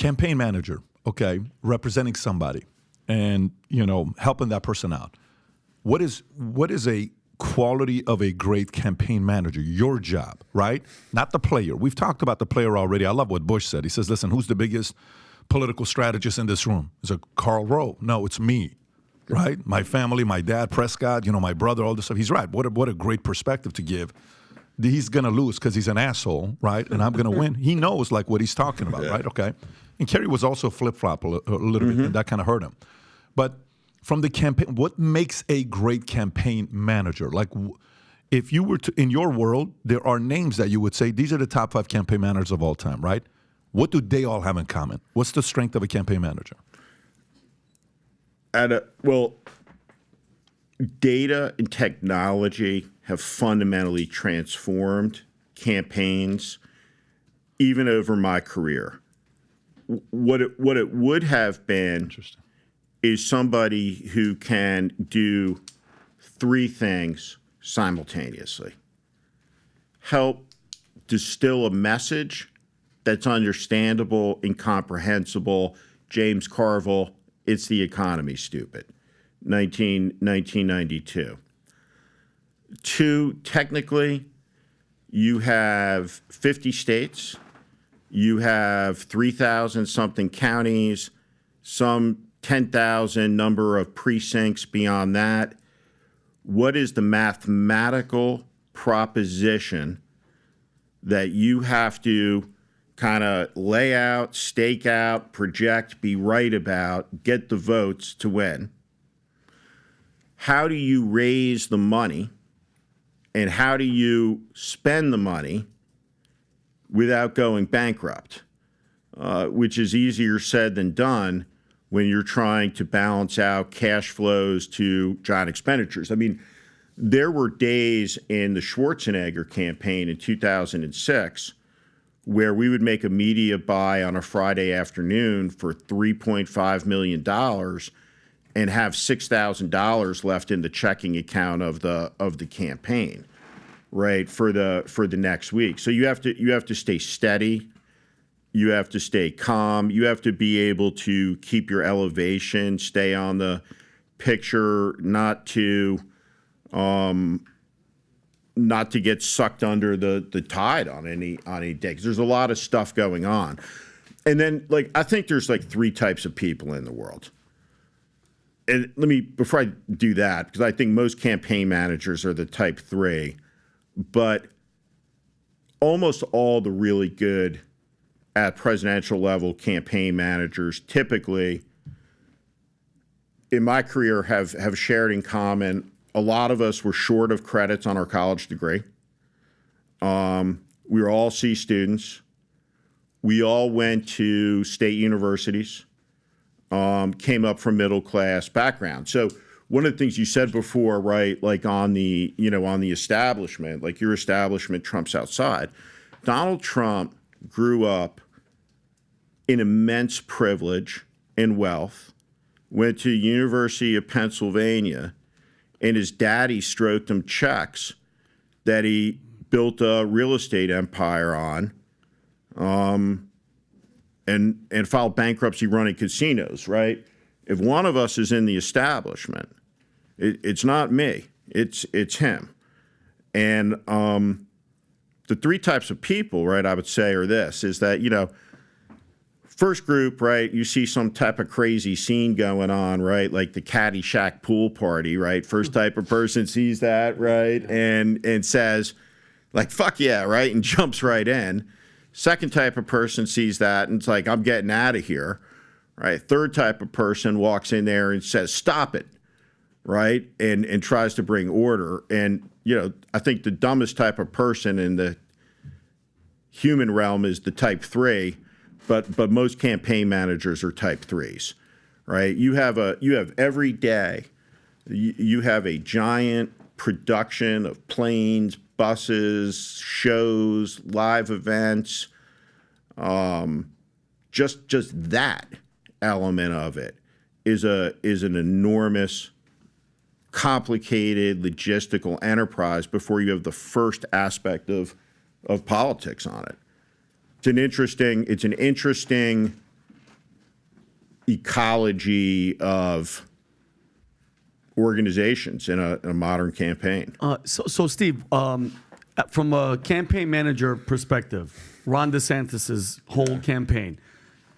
campaign manager, okay, representing somebody and, helping that person out. What is a quality of a great campaign manager? Your job, right? Not the player. We've talked about the player already. I love what Bush said. He says, listen, who's the biggest political strategist in this room? Is it Karl Rove? No, it's me, right? My family, my dad, Prescott, my brother, all this stuff. He's right. What a great perspective to give. He's going to lose because he's an asshole, right? And I'm going to win. He knows what he's talking about, right? Okay. And Kerry was also flip-flop a little bit, and that kind of hurt him. But from the campaign, what makes a great campaign manager? If you were to, in your world, there are names that you would say, these are the top 5 campaign managers of all time, right? What do they all have in common? What's the strength of a campaign manager? Data and technology have fundamentally transformed campaigns, even over my career. What it would have been is somebody who can do 3 things simultaneously. Help distill a message that's understandable and comprehensible. James Carville, it's the economy, stupid. 1992. 2, technically, you have 50 states. You have 3,000-something counties, some 10,000 number of precincts beyond that. What is the mathematical proposition that you have to kind of lay out, stake out, project, be right about, get the votes to win? How do you raise the money, and how do you spend the money without going bankrupt, which is easier said than done when you're trying to balance out cash flows to giant expenditures. I mean, there were days in the Schwarzenegger campaign in 2006 where we would make a media buy on a Friday afternoon for $3.5 million and have $6,000 left in the checking account of the campaign, right, for the next week. So you have to stay steady. You have to stay calm. You have to be able to keep your elevation, stay on the picture, not to get sucked under the tide on any day, because there's a lot of stuff going on. And then, I think there's 3 types of people in the world. And before I do that, because I think most campaign managers are the type 3, but almost all the really good at presidential level campaign managers typically, in my career, have shared in common. A lot of us were short of credits on our college degree. We were all C students. We all went to state universities, came up from middle class background. So one of the things you said before, right, on the establishment, your establishment trumps outside. Donald Trump grew up in immense privilege and wealth, went to University of Pennsylvania, and his daddy stroked him checks that he built a real estate empire on, and filed bankruptcy running casinos, right? If one of us is in the establishment, it's not me, it's him. And the 3 types of people, right, I would say are this, is that, first group, right, you see some type of crazy scene going on, right, like the Caddyshack pool party, right? First type of person sees that, right, and says, fuck yeah, right, and jumps right in. Second type of person sees that and it's I'm getting out of here, right? Third type of person walks in there and says, stop it, right, and tries to bring order. And, I think the dumbest type of person in the human realm is the type 3. But most campaign managers are type 3s, right? You have every day, you have a giant production of planes, buses, shows, live events. Just that element of it is an enormous, complicated logistical enterprise before you have the first aspect of politics on it. It's an interesting ecology of organizations in a modern campaign. So Steve, from a campaign manager perspective, Ron DeSantis's whole campaign,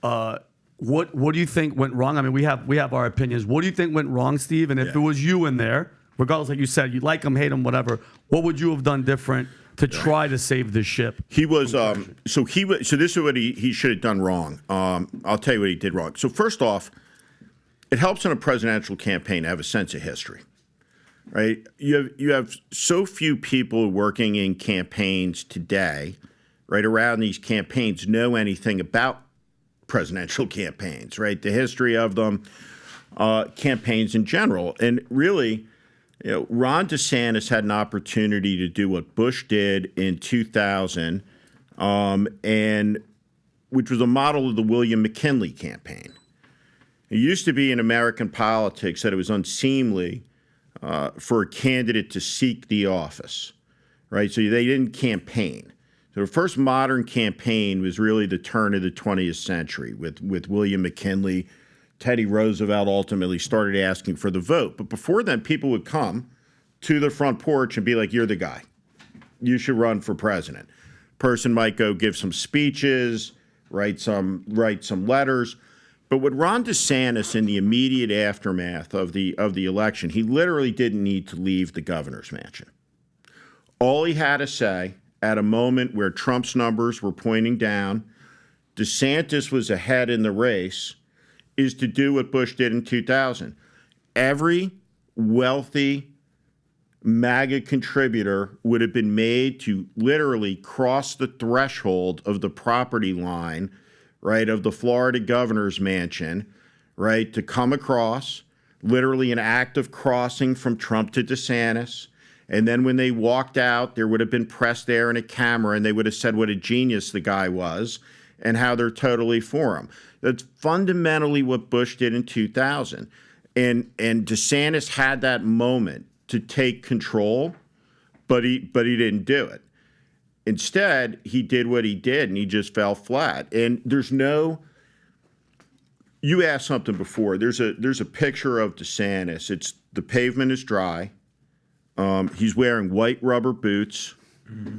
what do you think went wrong? I mean, we have our opinions. What do you think went wrong, Steve? And if it was you in there, regardless, like you said, you like him, hate him, whatever, what would you have done different to try to save the ship? He was so this is what he should have done wrong. I'll tell you what he did wrong. So first off, it helps in a presidential campaign to have a sense of history, right? You have so few people working in campaigns today, right, around these campaigns know anything about presidential campaigns, right? The history of them, campaigns in general. And really, Ron DeSantis had an opportunity to do what Bush did in 2000, and which was a model of the William McKinley campaign. It used to be in American politics that it was unseemly for a candidate to seek the office, right? So they didn't campaign. So the first modern campaign was really the turn of the 20th century with William McKinley. Teddy Roosevelt ultimately started asking for the vote. But before then, people would come to the front porch and be like, you're the guy. You should run for president. Person might go give some speeches, write some letters. But with Ron DeSantis in the immediate aftermath of the election, he literally didn't need to leave the governor's mansion. All he had to say at a moment where Trump's numbers were pointing down, DeSantis was ahead in the race, is to do what Bush did in 2000. Every wealthy MAGA contributor would have been made to literally cross the threshold of the property line, right, of the Florida governor's mansion, right, to come across, literally an act of crossing from Trump to DeSantis. And then when they walked out, there would have been press there and a camera, and they would have said what a genius the guy was and how they're totally for him. That's fundamentally what Bush did in 2000. And DeSantis had that moment to take control, but he didn't do it. Instead, he did what he did, and he just fell flat. And there's no – you asked something before. There's a picture of DeSantis. It's the pavement is dry. He's wearing white rubber boots,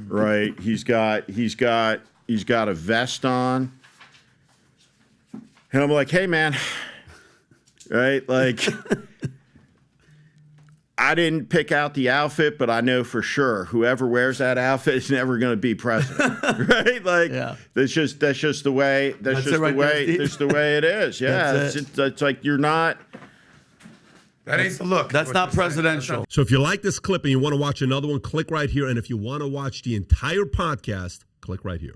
right? He's got a vest on. And I'm like, hey, man, right? Like, I didn't pick out the outfit, but I know for sure whoever wears that outfit is never going to be president, right? Like, that's just the way the way it is. Yeah, it's like you're not. That ain't the look. That's not presidential. So if you like this clip and you want to watch another one, click right here. And if you want to watch the entire podcast, click right here.